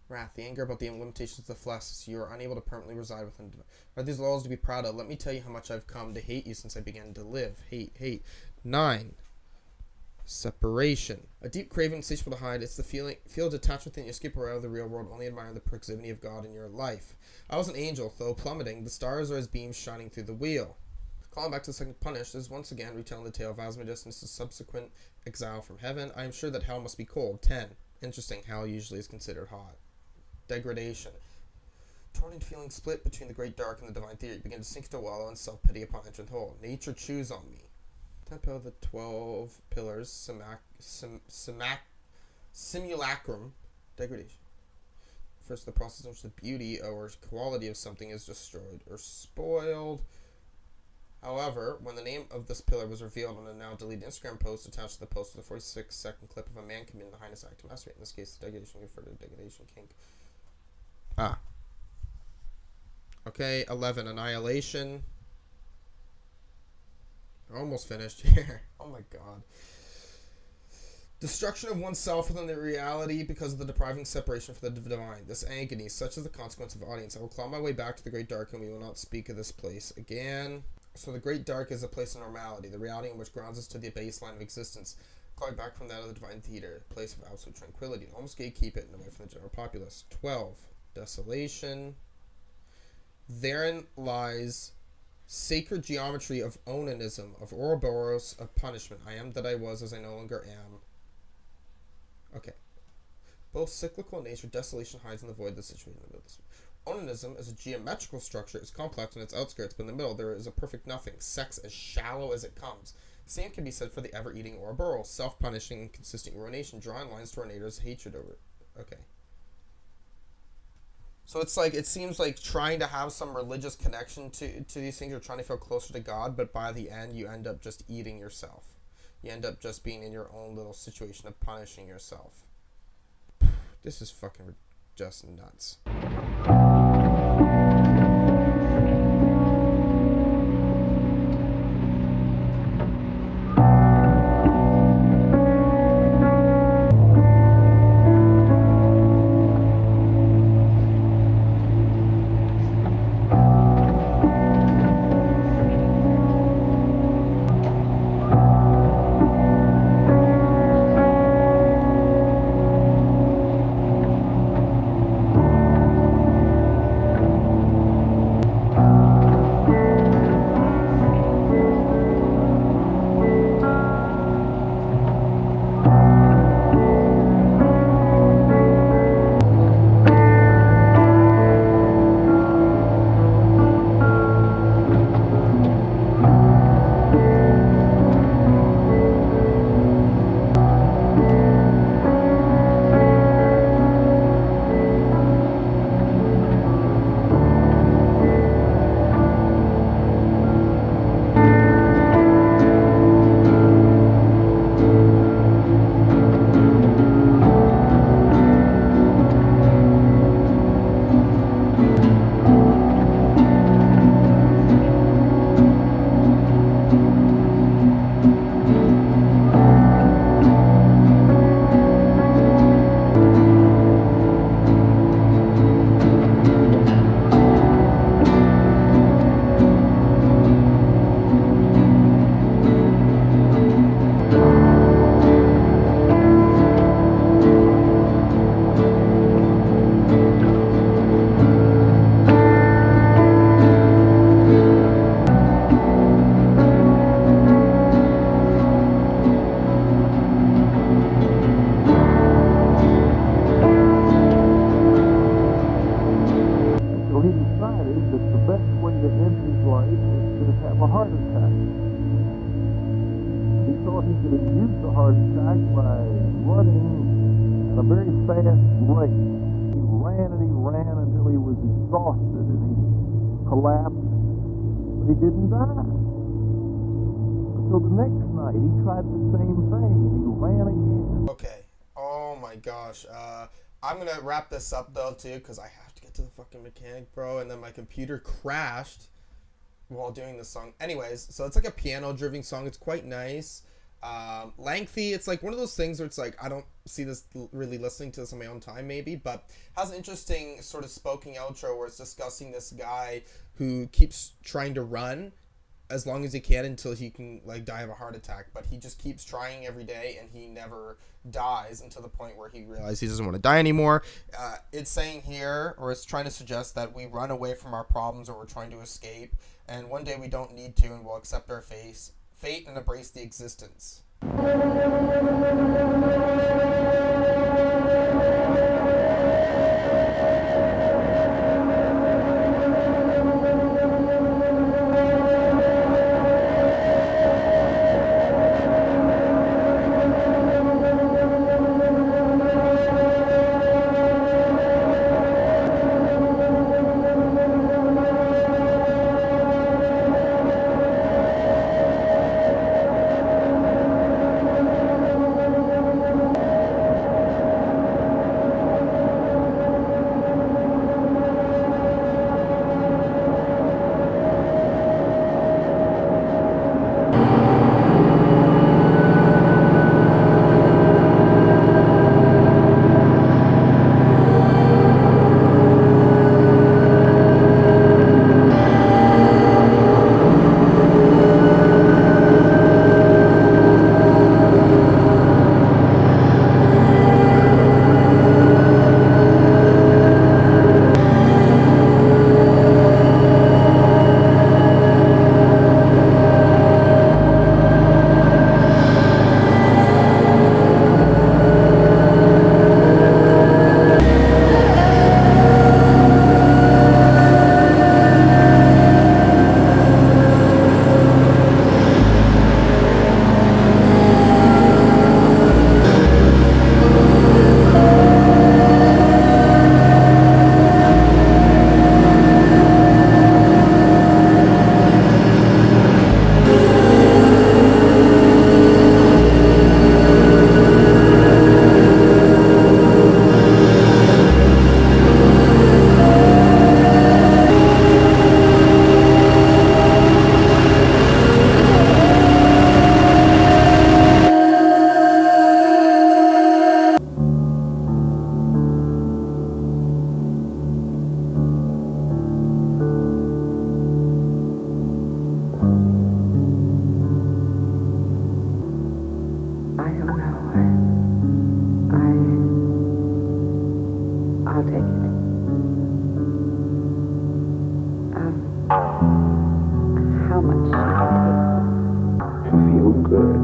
Wrath, the anger about the limitations of the flesh, so you are unable to permanently reside within. Are these laws to be proud of? Let me tell you how much I've come to hate you since I began to live. Hate. 9, separation. A deep craving, insatiable to hide. It's the feel detached within you, escape out of the real world, only admire the proximity of God in your life. I was an angel, though plummeting. The stars are as beams shining through the wheel. Calling back to the second Punished is once again retelling the tale of Asmodeus and his subsequent exile from heaven. I am sure that hell must be cold. 10. Interesting. Hell usually is considered hot. Degradation. Torn feeling split between the great dark and the divine theory. Begin to sink into wallow in self-pity upon entering the hole. Nature chews on me. 10th pillar of the 12 pillars. Simulacrum. Degradation. First, the process in which the beauty or quality of something is destroyed or spoiled. However, when the name of this pillar was revealed on a now deleted Instagram post attached to the post of the 46-second clip of a man committing the heinous act of masturbate, in this case, the degradation referred to degradation kink. Okay, 11, annihilation. Almost finished here. Oh my god. Destruction of oneself within the reality because of the depriving separation from the divine. This agony, such as the consequence of audience. I will claw my way back to the great dark, and we will not speak of this place again. So the great dark is a place of normality, the reality in which grounds us to the baseline of existence. Clawing back from that of the divine theater, a place of absolute tranquility. Almost gatekeep it and away from the general populace. 12. Desolation. Therein lies sacred geometry of onanism, of Ouroboros, of punishment. I am that I was as I no longer am. Okay. Both cyclical in nature, desolation hides in the void of the situation in the middle. Onanism as a geometrical structure is complex in its outskirts, but in the middle there is a perfect nothing, sex as shallow as it comes. Same can be said for the ever-eating Ouroboros, self-punishing and consistent ruination, drawing lines to our neighbor's hatred over it. Okay. So it's like, it seems like trying to have some religious connection to these things, you're trying to feel closer to God, but by the end you end up just eating yourself. You end up just being in your own little situation of punishing yourself. This is fucking just nuts. Okay. Oh my gosh. I'm gonna wrap this up though too, because I have to get to the fucking mechanic, bro. And then my computer crashed while doing this song. Anyways, so it's like a piano-driven song. It's quite nice. Lengthy. It's like one of those things where it's like I don't see this really listening to this on my own time, maybe, but has an interesting sort of spoken outro where it's discussing this guy who keeps trying to run as long as he can until he can like die of a heart attack. But he just keeps trying every day, and he never dies until the point where he realizes he doesn't want to die anymore. It's saying here, or it's trying to suggest that we run away from our problems, or we're trying to escape, and one day we don't need to, and we'll accept our fate and embrace the existence. I'll take it. How much should I take? To feel good.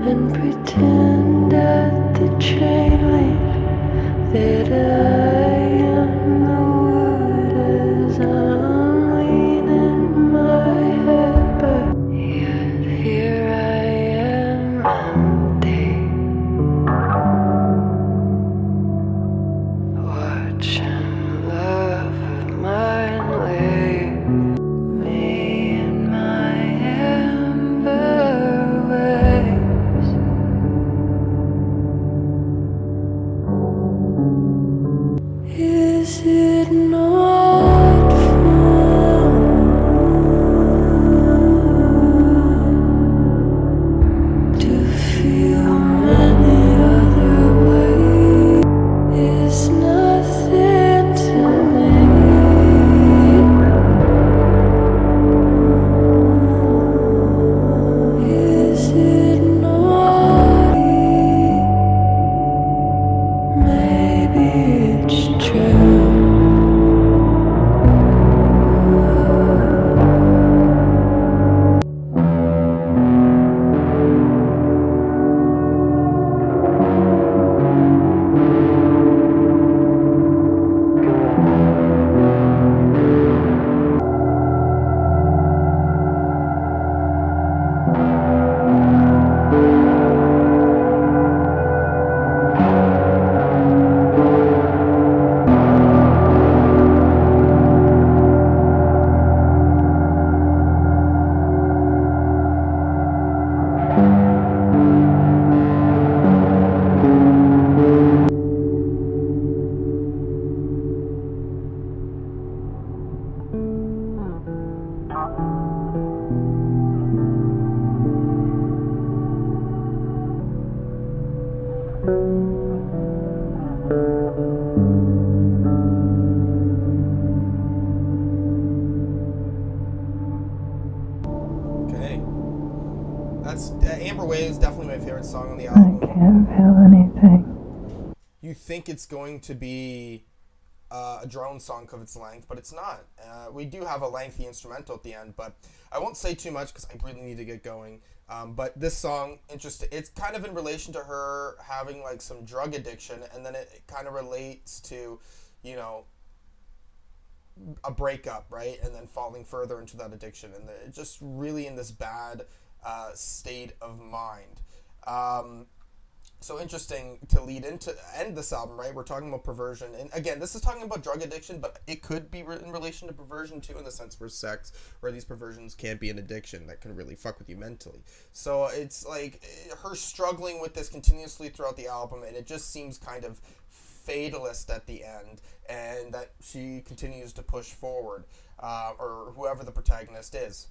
And pretend at the chain link that I am the wood as I'm leaning my head back. Yet here I am empty, watching love of mine leave me in my ember waves. Is it not fun to feel many other ways? Is nothing favorite song on the I album? can't feel anything. You think it's going to be a drone song because of its length, but it's not. We do have a lengthy instrumental at the end, but I won't say too much because I really need to get going. But this song, interesting. It's kind of in relation to her having like some drug addiction, and then it kind of relates to, you know, a breakup, right? And then falling further into that addiction, and just really in this bad state of mind. So interesting to end this album, right? We're talking about perversion, and again, this is talking about drug addiction, but it could be in relation to perversion too, in the sense where sex, where these perversions can be an addiction that can really fuck with you mentally. So it's like her struggling with this continuously throughout the album, and it just seems kind of fatalist at the end, and that she continues to push forward, or whoever the protagonist is.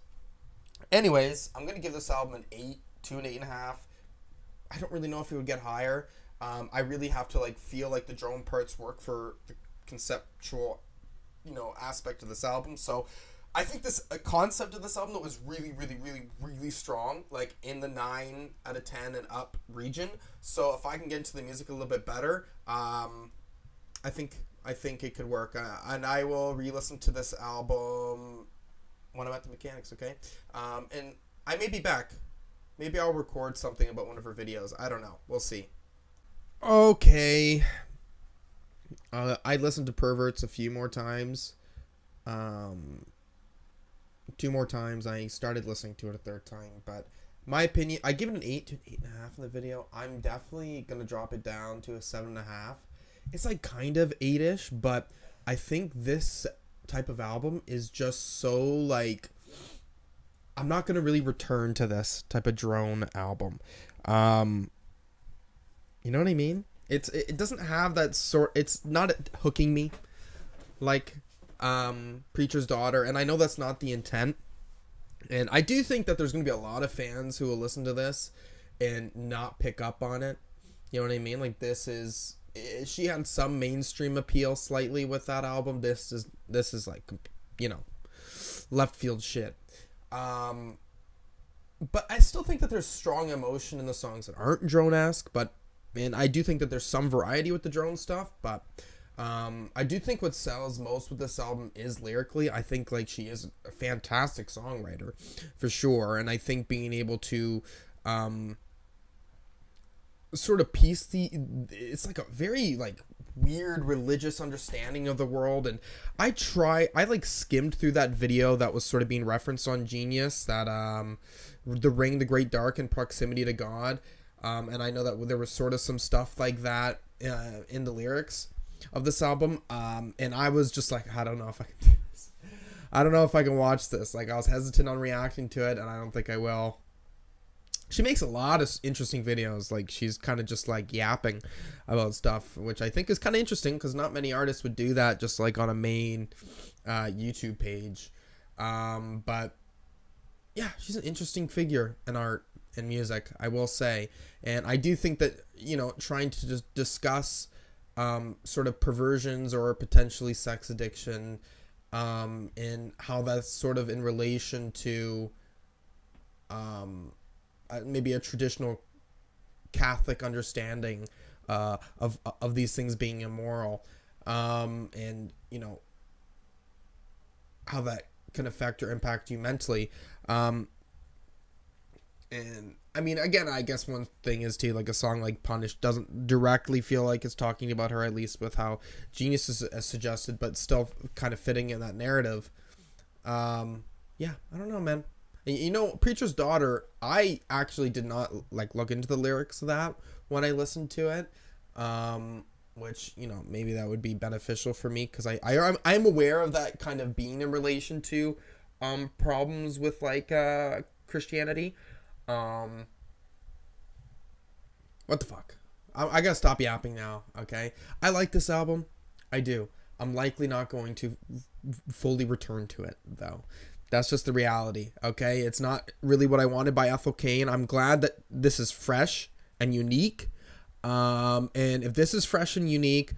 Anyways, I'm gonna give this album an 8 to an 8.5. I don't really know if it would get higher. I really have to like feel like the drone parts work for the conceptual, aspect of this album. So I think this concept of this album that was really, really, really, really strong, like in the 9 out of 10 and up region. So if I can get into the music a little bit better, I think it could work. And I will re-listen to this album when I'm at the mechanics. Okay, and I may be back. Maybe I'll record something about one of her videos. I don't know. We'll see. Okay. I listened to Perverts a few more times. 2 more times. I started listening to it a third time. But my opinion, I give it an 8 to an 8.5 in the video. I'm definitely going to drop it down to a 7.5. It's like kind of 8-ish. But I think this type of album is just so like... I'm not going to really return to this type of drone album. You know what I mean? It doesn't have that sort... It's not hooking me like Preacher's Daughter. And I know that's not the intent. And I do think that there's going to be a lot of fans who will listen to this and not pick up on it. You know what I mean? Like this is... She had some mainstream appeal slightly with that album. This is like, left field shit. But I still think that there's strong emotion in the songs that aren't drone-esque, but I do think that there's some variety with the drone stuff, but I do think what sells most with this album is lyrically. I think like she is a fantastic songwriter for sure, and I think being able to sort of piece it's like a very like weird religious understanding of the world, and I like skimmed through that video that was sort of being referenced on Genius, that the ring, the great dark, and proximity to God, and I know that there was sort of some stuff like that in the lyrics of this album, and I was just like, I don't know if I can do this. I don't know if I can watch this. Like I was hesitant on reacting to it, and I don't think I will. She makes a lot of interesting videos. Like she's kind of just like yapping about stuff, which I think is kind of interesting because not many artists would do that just like on a main YouTube page. But yeah, she's an interesting figure in art and music, I will say. And I do think that, trying to just discuss sort of perversions or potentially sex addiction, and how that's sort of in relation to maybe a traditional Catholic understanding of these things being immoral, and how that can affect or impact you mentally. And I mean, again, I guess one thing is too, like a song like Punish doesn't directly feel like it's talking about her, at least with how Genius is suggested, but still kind of fitting in that narrative. Yeah, I don't know, man. Preacher's Daughter, I actually did not like look into the lyrics of that when I listened to it, which maybe that would be beneficial for me because I'm aware of that kind of being in relation to problems with like Christianity. What the fuck? I gotta stop yapping now. Okay, I like this album, I do. I'm likely not going to fully return to it though. That's just the reality, okay? It's not really what I wanted by Ethel Cain. I'm glad that this is fresh and unique. And if this is fresh and unique,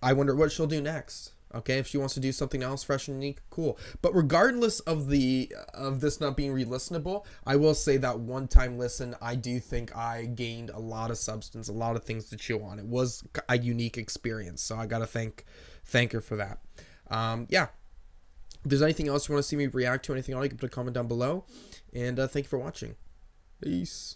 I wonder what she'll do next, Okay, if she wants to do something else fresh and unique, cool. But regardless of this not being re-listenable, I will say that one-time listen, I do think I gained a lot of substance, a lot of things to chew on. It was a unique experience, so I gotta thank her for that. Yeah. If there's anything else you want to see me react to, anything else, you can put a comment down below. And thank you for watching. Peace.